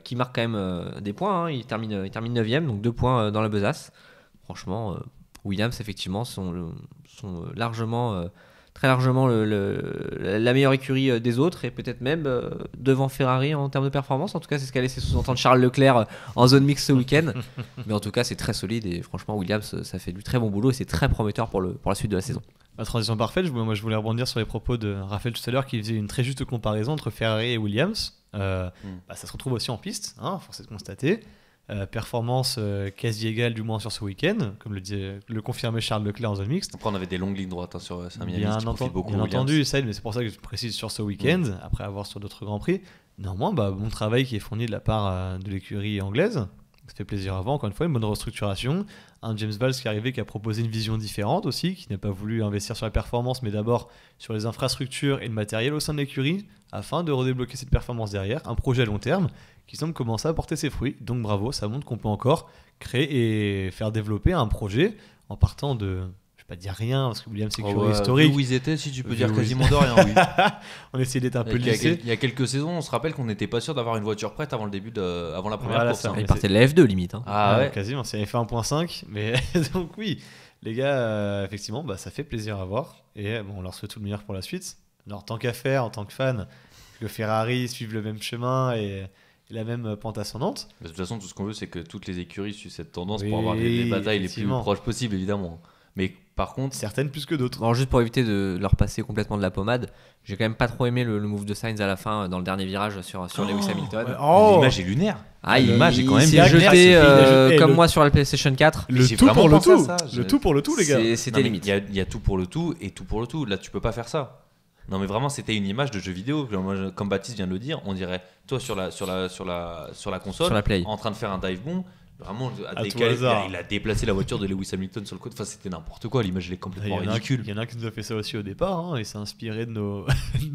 qui marque quand même des points. Il termine 9ème, donc 2 points dans la besace. Franchement, Williams, effectivement, sont largement, très largement la meilleure écurie des autres et peut-être même devant Ferrari en termes de performance. En tout cas, c'est ce qu'a laissé sous-entendre Charles Leclerc en zone mixte ce week-end. Mais en tout cas, c'est très solide et franchement, Williams, ça fait du très bon boulot et c'est très prometteur pour la suite de la saison. La transition parfaite, moi je voulais rebondir sur les propos de Raphaël tout à l'heure qui faisait une très juste comparaison entre Ferrari et Williams. Ça se retrouve aussi en piste, force est de constater. Performance quasi égale du moins sur ce week-end, comme le confirmait Charles Leclerc en zone mixte. Après on avait des longues lignes droites sur Saint-Miami, bien entendu, ça, mais c'est pour ça que je précise sur ce week-end, après avoir sur d'autres grands prix. Néanmoins, bon travail qui est fourni de la part de l'écurie anglaise. Ça fait plaisir à voir, encore une fois, une bonne restructuration. Un James Valls qui est arrivé, qui a proposé une vision différente aussi, qui n'a pas voulu investir sur la performance, mais d'abord sur les infrastructures et le matériel au sein de l'écurie, afin de redébloquer cette performance derrière. Un projet à long terme qui semble commencer à porter ses fruits. Donc bravo, ça montre qu'on peut encore créer et faire développer un projet en partant de... pas dire rien parce que Williams c'est écurie historique. Où ils étaient, si tu peux dire quasiment de rien, oui. On essayait d'être un peu lissé. Il y a quelques saisons, on se rappelle qu'on n'était pas sûr d'avoir une voiture prête avant la première course. Il partait de la F2 limite. Quasiment, c'est F1 1.5. Mais donc oui, les gars, effectivement, ça fait plaisir à voir. Et on leur souhaite tout le meilleur pour la suite. Alors tant qu'à faire, en tant que fan, que Ferrari suive le même chemin et la même pente ascendante. De toute façon, tout ce qu'on veut, c'est que toutes les écuries suivent cette tendance pour avoir les batailles les plus proches possibles, évidemment. Mais par contre, certaines plus que d'autres. Alors juste pour éviter de leur passer complètement de la pommade, j'ai quand même pas trop aimé le move de Sainz à la fin dans le dernier virage sur Lewis Hamilton. L'image est lunaire. L'image est quand même bien jeté comme moi sur la PlayStation 4. Le tout pour le tout. Le tout pour le tout, les gars. C'était limite. Il y a tout pour le tout et tout pour le tout. Là, tu peux pas faire ça. Non mais vraiment c'était une image de jeu vidéo. Comme Baptiste vient de le dire, on dirait toi sur la console, sur la Play, en train de faire un dive bomb. Vraiment, il a déplacé la voiture de Lewis Hamilton sur le côté. Enfin, c'était n'importe quoi. L'image, elle est complètement ridicule. Il y en a qui nous a fait ça aussi au départ. Il s'est inspiré de nos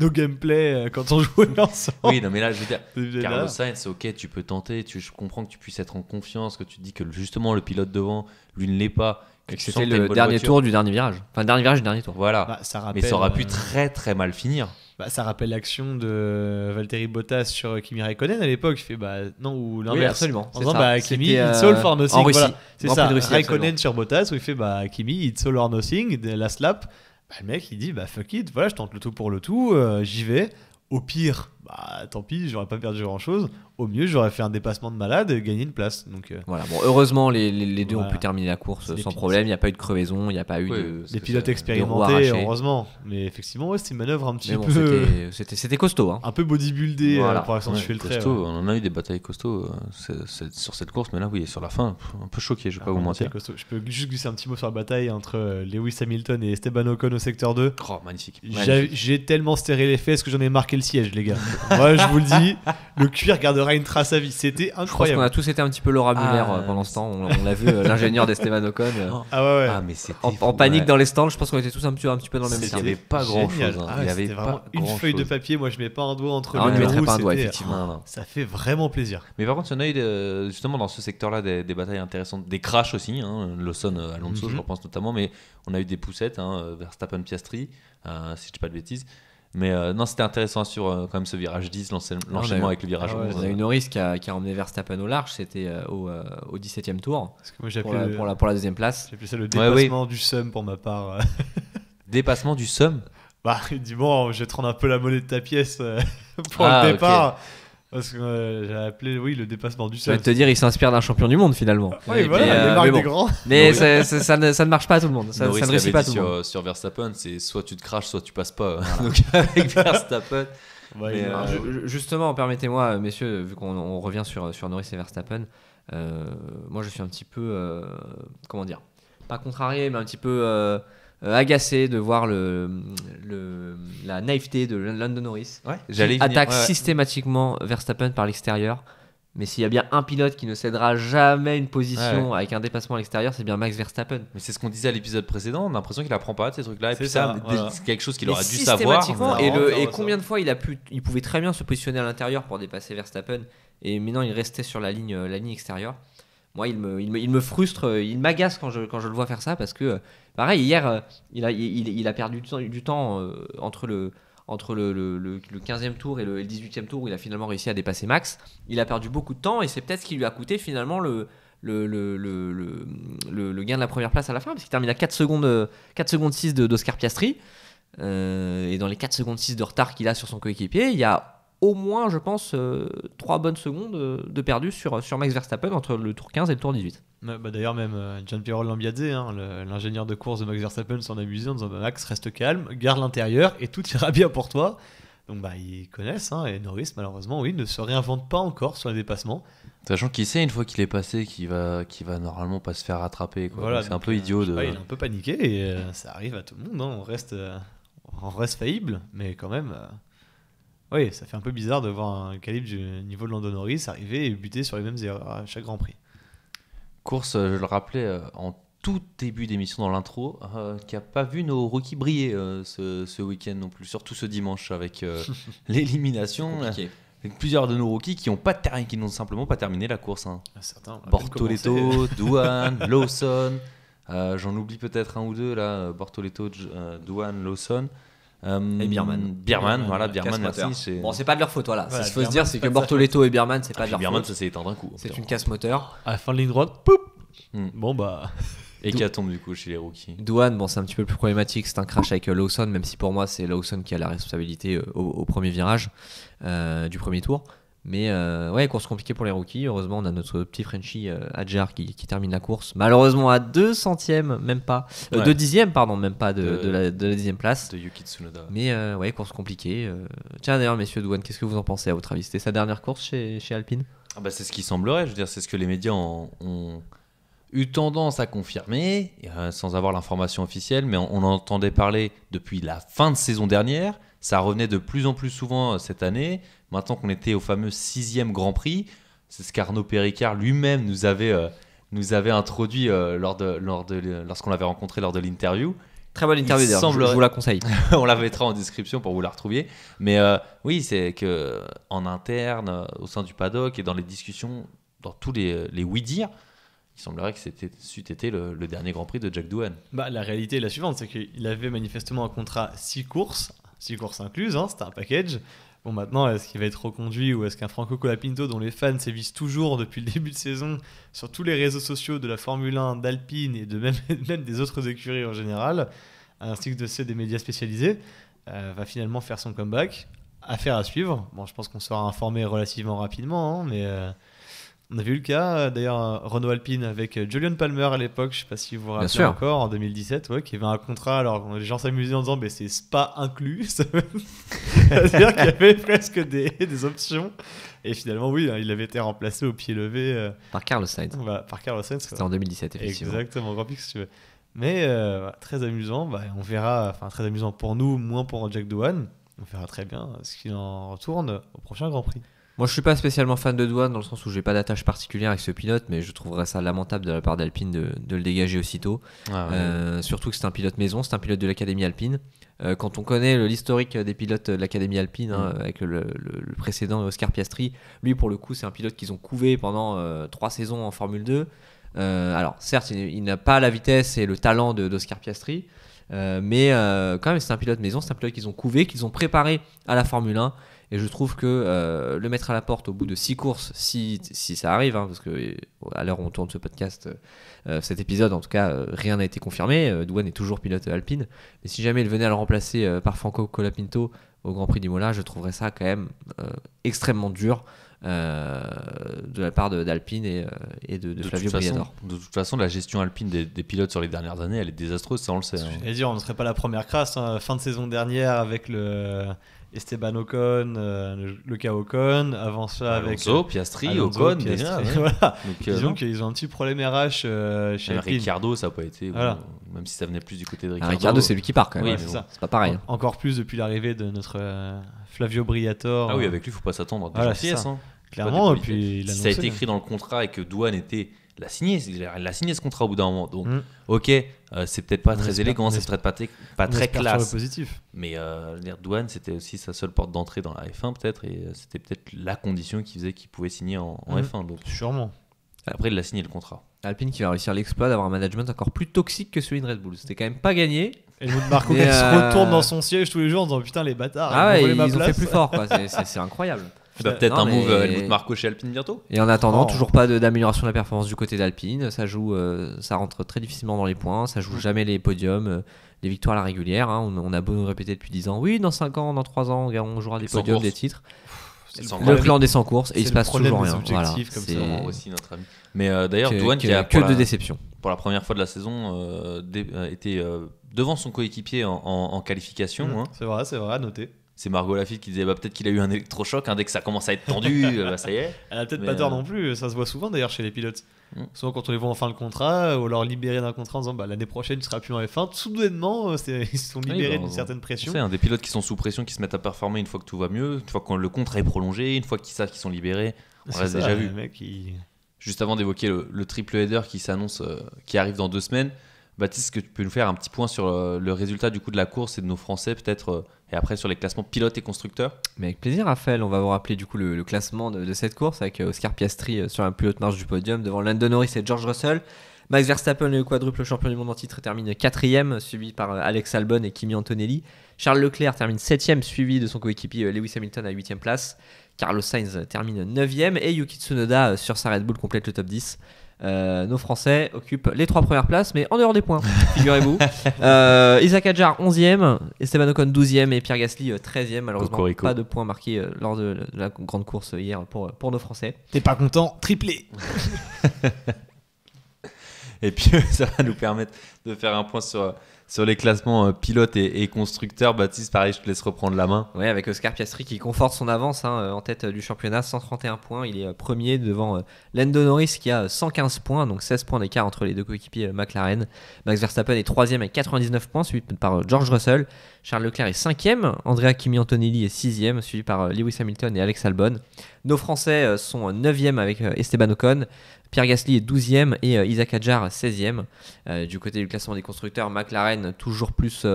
gameplays quand on jouait ensemble. Oui, non, mais là, je veux dire, Carlos Sainz, ok, tu peux tenter. Je comprends que tu puisses être en confiance, que tu te dis que justement le pilote devant, lui ne l'est pas. C'était le dernier tour du dernier virage. Enfin, dernier virage du dernier tour. Voilà. Mais ça aurait pu très très mal finir. Ça rappelle l'action de Valtteri Bottas sur Kimi Raikkonen à l'époque. Il fait non, ou l'inverse. Oui, absolument. En disant Kimi, it's all for nothing. En Russie. Voilà. C'est ça. Russie, Raikkonen sur Bottas où il fait Kimi, it's all or nothing. La slap. Le mec il dit fuck it, voilà, je tente le tout pour le tout, j'y vais. Au pire, tant pis, j'aurais pas perdu grand chose. Au mieux, j'aurais fait un dépassement de malade et gagné une place. Donc, voilà, heureusement, les deux ont pu terminer la course sans problème. Il n'y a pas eu de crevaison, il n'y a pas eu des pilotes expérimentés, heureusement. Mais effement, c'était une manœuvre un petit peu. C'était costaud. Un peu bodybuildé pour accentuer le trait. Costaud. On en a eu des batailles costauds sur cette course, mais là, oui, sur la fin, un peu choqué, je vais pas vous mentir. Je peux juste glisser un petit mot sur la bataille entre Lewis Hamilton et Esteban Ocon au secteur 2. Oh, magnifique. J'ai tellement serré les fesses que j'en ai marqué le siège, les gars. Moi, je vous le dis, le cuir gardera une trace à vie. C'était incroyable. Je pense qu'on a tous été un petit peu Laura Muller pendant ce temps. On l'a vu, l'ingénieur d'Esteban Ocon. Mais en panique dans les stands. Je pense qu'on était tous un petit peu dans le même état. Il n'y avait pas grand chose. Il y avait vraiment une feuille de papier. Moi, je mets pas un doigt entre les deux. On ne mettrait roues, pas un doigt, effectivement. Ça fait vraiment plaisir. Mais par contre, il y en a eu justement dans ce secteur-là des batailles intéressantes, des crashs aussi. Lawson, Alonso, je repense notamment. Mais on a eu des poussettes, Verstappen, Piastri, si je dis pas de bêtises. Mais non, c'était intéressant sur quand même ce virage 10, l'enchaînement avec le virage 11. On a eu Norris qui a emmené Verstappen au large, c'était au 17e tour. Parce que moi, pour la deuxième place. J'ai appelé ça le dépassement du SUM pour ma part. Dépassement du SUM ? Il dit je vais te rendre un peu la monnaie de ta pièce pour le départ. Parce que j'ai appelé le dépassement du Je sol. vais te dire, il s'inspire d'un champion du monde finalement. Oui, voilà, les marques des grands. Mais ça ne marche pas à tout le monde. Ça ne réussit pas à tout le monde. Sur Verstappen, c'est soit tu te craches, soit tu passes pas. Donc avec Verstappen. Ouais, justement, permettez-moi, messieurs, vu qu'on revient sur Norris et Verstappen, moi je suis un petit peu, comment dire, pas contrarié, mais un petit peu agacé de voir la naïveté de Lando Norris, qui attaque systématiquement Verstappen par l'extérieur. Mais s'il y a bien un pilote qui ne cédera jamais une position avec un dépassement à l'extérieur, c'est bien Max Verstappen. Mais c'est ce qu'on disait à l'épisode précédent, on a l'impression qu'il apprend pas de ces trucs-là. Et puis ça, c'est quelque chose qu'il aurait dû savoir. Et combien de fois il pouvait très bien se positionner à l'intérieur pour dépasser Verstappen, et maintenant il restait sur la ligne extérieure. Moi, il me frustre, il m'agace quand je le vois faire ça, parce que, pareil, hier, il a perdu du temps entre le 15e tour et le 18e tour où il a finalement réussi à dépasser Max. Il a perdu beaucoup de temps, et c'est peut-être ce qui lui a coûté finalement le gain de la première place à la fin, parce qu'il termine à 4 secondes 6 d'Oscar Piastri. Et dans les 4 secondes 6 de retard qu'il a sur son coéquipier, il y a au moins, je pense, 3 bonnes secondes de perdu sur Max Verstappen entre le tour 15 et le tour 18. D'ailleurs, même Gianpiero Lambiadze, l'ingénieur de course de Max Verstappen, s'en amusait en disant Max, reste calme, garde l'intérieur et tout ira bien pour toi. Donc ils connaissent, et Norris, malheureusement, ne se réinvente pas encore sur les dépassements. Sachant qu'il sait, une fois qu'il est passé, qu'il va normalement pas se faire rattraper. Voilà, c'est un peu idiot. Il est un peu paniqué, et ça arrive à tout le monde. On reste faillible, mais quand même. Oui, ça fait un peu bizarre de voir un calibre du niveau de Lando Norris arriver et buter sur les mêmes erreurs à chaque Grand Prix. Course, je le rappelais en tout début d'émission dans l'intro, qui n'a pas vu nos rookies briller ce week-end non plus, surtout ce dimanche avec l'élimination. Avec plusieurs de nos rookies qui n'ont simplement pas terminé la course. Certains. Bortoleto, Douane, Lawson. J'en oublie peut-être un ou deux là. Bortoleto, Douane, Lawson. Et Biermann, merci. Bon, c'est pas de leur faute, voilà. Ce qu'il faut se dire, c'est que Bortoleto et Biermann, c'est pas de leur Biermann, faute. ça s'est éteint d'un coup. C'est une casse moteur. À la fin de ligne droite, poup. Bon bah. Et qui tombe du coup chez les rookies. Douane, c'est un petit peu plus problématique. C'est un crash avec Lawson, même si pour moi c'est Lawson qui a la responsabilité au premier virage du premier tour. Mais course compliquée pour les rookies. Heureusement, on a notre petit Frenchie Adjar qui termine la course. Malheureusement, à 2 centièmes, même pas. 2 dixièmes, pardon, même pas de la 10e place. De Yuki Tsunoda. Mais course compliquée. Tiens, d'ailleurs, messieurs Douane, qu'est-ce que vous en pensez à votre avis? C'était sa dernière course chez Alpine? C'est ce qui semblerait. Je veux dire, c'est ce que les médias ont eu tendance à confirmer, sans avoir l'information officielle. Mais on en entendait parler depuis la fin de saison dernière. Ça revenait de plus en plus souvent cette année. Maintenant qu'on était au fameux 6e Grand Prix, c'est ce qu'Arnaud Péricard lui-même nous avait introduit lorsqu'on l'avait rencontré lors de l'interview. Très bonne interview d'ailleurs, je vous la conseille. On la mettra en description pour que vous la retrouviez. Mais oui, c'est qu'en interne, au sein du paddock et dans les discussions, dans tous les oui-dire, il semblerait que c'eût été le dernier Grand Prix de Jack Doohan. La réalité est la suivante, c'est qu'il avait manifestement un contrat 6 courses incluses, c'était un package. Bon, maintenant, est-ce qu'il va être reconduit, ou est-ce qu'un Franco Colapinto, dont les fans sévissent toujours depuis le début de saison sur tous les réseaux sociaux de la Formule 1, d'Alpine et de même des autres écuries en général, ainsi que de ceux des médias spécialisés, va finalement faire son comeback? Affaire à suivre. Bon, je pense qu'on sera informé relativement rapidement, mais on avait eu le cas, d'ailleurs, Renault Alpine avec Julian Palmer à l'époque, je ne sais pas si vous vous rappelez encore, en 2017, qui avait un contrat. Alors les gens s'amusaient en disant c'est Spa inclus, c'est-à-dire qu'il y avait presque des options. Et finalement, oui, il avait été remplacé au pied levé par Carlos Sainz. Par Carlos Sainz. C'était en 2017, effectivement. Exactement, Grand Prix, si tu veux. Mais très amusant, on verra, très amusant pour nous, moins pour Jack Doohan. On verra très bien ce qu'il en retourne au prochain Grand Prix. Moi, je suis pas spécialement fan de Doohan dans le sens où j'ai pas d'attache particulière avec ce pilote, mais je trouverais ça lamentable de la part d'Alpine de le dégager aussitôt. Surtout que c'est un pilote maison, c'est un pilote de l'Académie Alpine. Quand on connaît l'historique des pilotes de l'Académie Alpine, avec le précédent Oscar Piastri, lui pour le coup c'est un pilote qu'ils ont couvé pendant 3 saisons en Formule 2. Alors certes, il n'a pas la vitesse et le talent d'Oscar Piastri, mais quand même c'est un pilote maison, c'est un pilote qu'ils ont couvé, qu'ils ont préparé à la Formule 1. Et je trouve que le mettre à la porte au bout de 6 courses, si ça arrive, parce que à l'heure où on tourne ce podcast, cet épisode, en tout cas, rien n'a été confirmé. Douane est toujours pilote Alpine. Mais si jamais il venait à le remplacer par Franco Colapinto au Grand Prix d'Imola, je trouverais ça quand même extrêmement dur de la part d'Alpine et de Flavio Briatore. De toute façon, la gestion Alpine des pilotes sur les dernières années, elle est désastreuse, ça on le sait. Je vais dire, on ne serait pas la première crasse. Fin de saison dernière avec le Esteban Ocon, le cas Ocon. Avant ça avec Alonso, Piastri, Ocon. Déjà, voilà. Disons qu'ils ont un petit problème RH chez Alpine. Ricciardo, ça n'a pas été. Voilà. Bon, même si ça venait plus du côté de Ricciardo. Ricciardo, c'est lui qui part quand même. Oui, c'est pas pareil. Encore plus depuis l'arrivée de notre Flavio Briatore. Ah oui, avec lui, il ne faut pas s'attendre à des voilà, gentillesses. Clairement, et puis si ça a été écrit dans le contrat et que Douane l'a signé ce contrat au bout d'un moment. Donc, ok, c'est peut-être pas très élégant, c'est peut-être pas très classe. Positif. Mais Douane, c'était aussi sa seule porte d'entrée dans la F1 peut-être, et c'était peut-être la condition qui faisait qu'il pouvait signer en F1. Donc. Sûrement. Après, il a signé le contrat. Alpine qui va réussir l'exploit d'avoir un management encore plus toxique que celui de Red Bull. C'était quand même pas gagné. Et Helmut Marko qui se retourne dans son siège tous les jours en disant putain les bâtards. Ah ouais, ils ont fait plus fort, quoi. C'est incroyable. Peut-être un move Helmut Marko chez Alpine bientôt. Et en attendant, toujours pas d'amélioration de la performance du côté d'Alpine. Ça rentre très difficilement dans les points. Ça joue jamais les podiums, les victoires à la régulière. On a beau nous répéter depuis 10 ans. Oui, dans 5 ans, dans 3 ans, on jouera des podiums, des titres. Le plan des 100 courses et il se passe toujours rien. Voilà, c'est aussi notre ami. Mais d'ailleurs, Douane qui a que de déception. Pour la première fois de la saison, était devant son coéquipier en qualification. C'est vrai, à noter. C'est Margot Lafitte qui disait peut-être qu'il a eu un électrochoc dès que ça commence à être tendu, ça y est. Elle a peut-être pas tort non plus, ça se voit souvent d'ailleurs chez les pilotes. Souvent quand on les voit en fin de contrat ou alors libérés d'un contrat en disant l'année prochaine tu seras plus en F1, soudainement ils se sont libérés d'une certaine pression. C'est des pilotes qui sont sous pression, qui se mettent à performer une fois que tout va mieux, une fois que le contrat est prolongé, une fois qu'ils savent qu'ils sont libérés. On l'a déjà vu. Juste avant d'évoquer le triple header qui s'annonce, qui arrive dans 2 semaines, Baptiste, est-ce que tu peux nous faire un petit point sur le résultat du coup de la course et de nos Français peut-être, et après sur les classements pilotes et constructeurs? Mais avec plaisir, Raphaël. On va vous rappeler du coup le classement de cette course avec Oscar Piastri sur la plus haute marge du podium devant Lando Norris et George Russell. Max Verstappen, le quadruple champion du monde en titre, termine 4ème, suivi par Alex Albon et Kimi Antonelli. Charles Leclerc termine 7ème, suivi de son coéquipier Lewis Hamilton à 8ème place. Carlos Sainz termine 9ème et Yuki Tsunoda sur sa Red Bull complète le top 10. Nos Français occupent les 3 premières places, mais en dehors des points, figurez-vous. Isaac Hadjar 11ème, Esteban Ocon 12ème et Pierre Gasly 13ème. Malheureusement, pas de points marqués lors de la grande course hier pour nos Français. T'es pas content? Triplé. Et puis ça va nous permettre de faire un point sur les classements pilotes et constructeurs. Baptiste, pareil, je te laisse reprendre la main. Oui, avec Oscar Piastri qui conforte son avance en tête du championnat, 131 points. Il est premier devant Lando Norris qui a 115 points, donc 16 points d'écart entre les deux coéquipiers McLaren. Max Verstappen est 3ème avec 99 points, suivi par George Russell. Charles Leclerc est 5ème, Andrea Kimi Antonelli est 6ème, suivi par Lewis Hamilton et Alex Albon. Nos Français sont 9ème avec Esteban Ocon. Pierre Gasly est 12ème et Isaac Hadjar 16ème. Du côté du classement des constructeurs, McLaren toujours plus...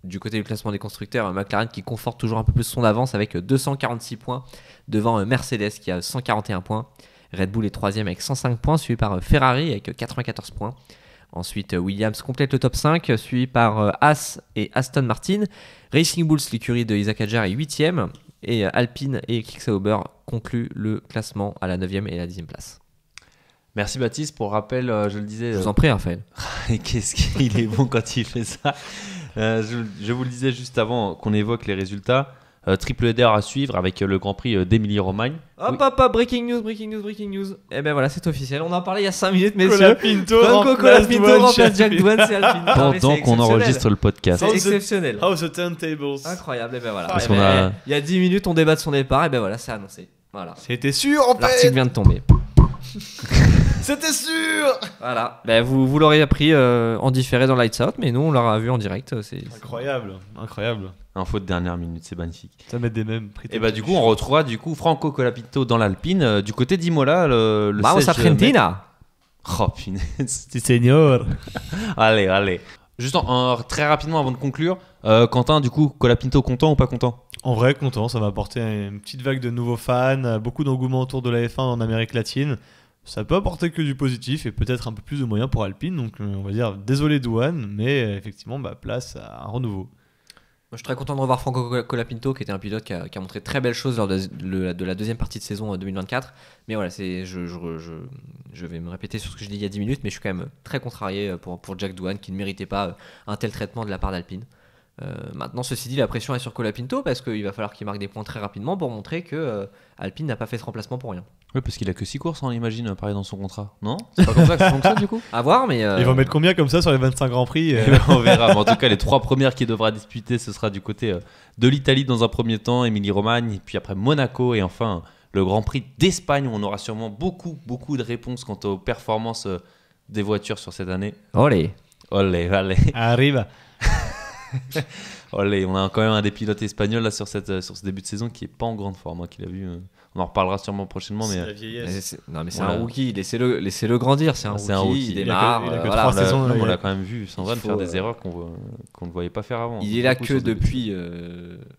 Du côté du classement des constructeurs, McLaren qui conforte toujours un peu plus son avance avec 246 points devant Mercedes qui a 141 points. Red Bull est 3ème avec 105 points, suivi par Ferrari avec 94 points. Ensuite, Williams complète le top 5, suivi par Haas et Aston Martin. Racing Bulls, l'écurie de Isaac Hadjar, est 8ème. Et Alpine et Kick Sauber concluent le classement à la 9ème et la 10ème place. Merci Baptiste. Pour rappel, je le disais... Je vous en prie, Raphaël. Qu'est-ce qu'il est bon quand il fait ça. Je vous le disais juste avant qu'on évoque les résultats. Triple header à suivre avec le Grand Prix d'Émilie-Romagne. Hop, breaking news. Et ben voilà, c'est officiel. On en parlait il y a 5 minutes, messieurs. Colapinto remplace Jack Douane, c'est Alpine. Pendant qu'on enregistre le podcast. C'est exceptionnel. How the turntables. Incroyable, et ben voilà. Parce qu'on a... Il y a 10 minutes, on débat de son départ, et ben voilà, c'est annoncé. Voilà. C'était sûr en fait. L'article vient de tomber. C'était sûr. Voilà. Ben, vous l'aurez appris en différé dans Lights Out, mais nous on l'aura vu en direct. C'est incroyable. Info de dernière minute, c'est magnifique. Ça met des mêmes. Et bah du coup on retrouvera Franco Colapinto dans l'Alpine du côté d'Imola le Vamos 16 Argentina. Oh punaise. Si senior. Allez. Juste très rapidement avant de conclure, Quentin, du coup Colapinto content ou pas content? En vrai content, ça va apporter une petite vague de nouveaux fans, beaucoup d'engouement autour de la F1 en Amérique latine. Ça peut apporter que du positif et peut-être un peu plus de moyens pour Alpine. Donc on va dire désolé Douane, mais effectivement place à un renouveau. Moi, je suis très content de revoir Franco Colapinto, qui était un pilote qui a montré très belles choses lors de la deuxième partie de saison 2024. Mais voilà, je vais me répéter sur ce que je dis il y a 10 minutes, mais je suis quand même très contrarié pour Jack Doohan, qui ne méritait pas un tel traitement de la part d'Alpine. Maintenant, ceci dit, la pression est sur Colapinto parce qu'il va falloir qu'il marque des points très rapidement pour montrer que Alpine n'a pas fait ce remplacement pour rien. Oui, parce qu'il a que 6 courses, on imagine, pareil dans son contrat. Non? C'est pas comme ça que ça fonctionne du coup? À voir, mais. Ils vont mettre combien comme ça sur les 25 Grands Prix On verra. Mais en tout cas, les 3 premières qu'il devra disputer, ce sera du côté de l'Italie dans un premier temps, Émilie-Romagne, puis après Monaco et enfin le Grand Prix d'Espagne où on aura sûrement beaucoup de réponses quant aux performances des voitures sur cette année. Olé. Arrive. Olé, on a quand même un des pilotes espagnols là sur ce début de saison qui est pas en grande forme, qu'il a vu. On en reparlera sûrement prochainement, mais C'est la vieillesse. Non, mais c'est Voilà. un rookie. Laissez-le grandir. C'est un rookie. Il démarre. Il a que voilà. 3 saisons. on ouais. l'a quand même vu sans vanne faut, faire des erreurs qu'on ne voyait pas faire avant. Il est là Beaucoup que sur ce début de depuis.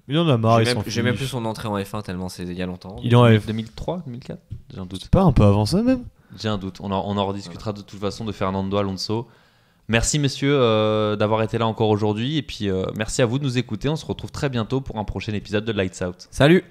Il en a marre. J'ai même plus son entrée en F1 tellement c'est il y a longtemps. Il est en saison. F. 2003, 2004. J'ai un doute. C'est pas un peu avant ça même. J'ai un doute. On en rediscutera de toute façon de Fernando Alonso. Merci messieurs d'avoir été là encore aujourd'hui et puis merci à vous de nous écouter. On se retrouve très bientôt pour un prochain épisode de Lights Out. Salut.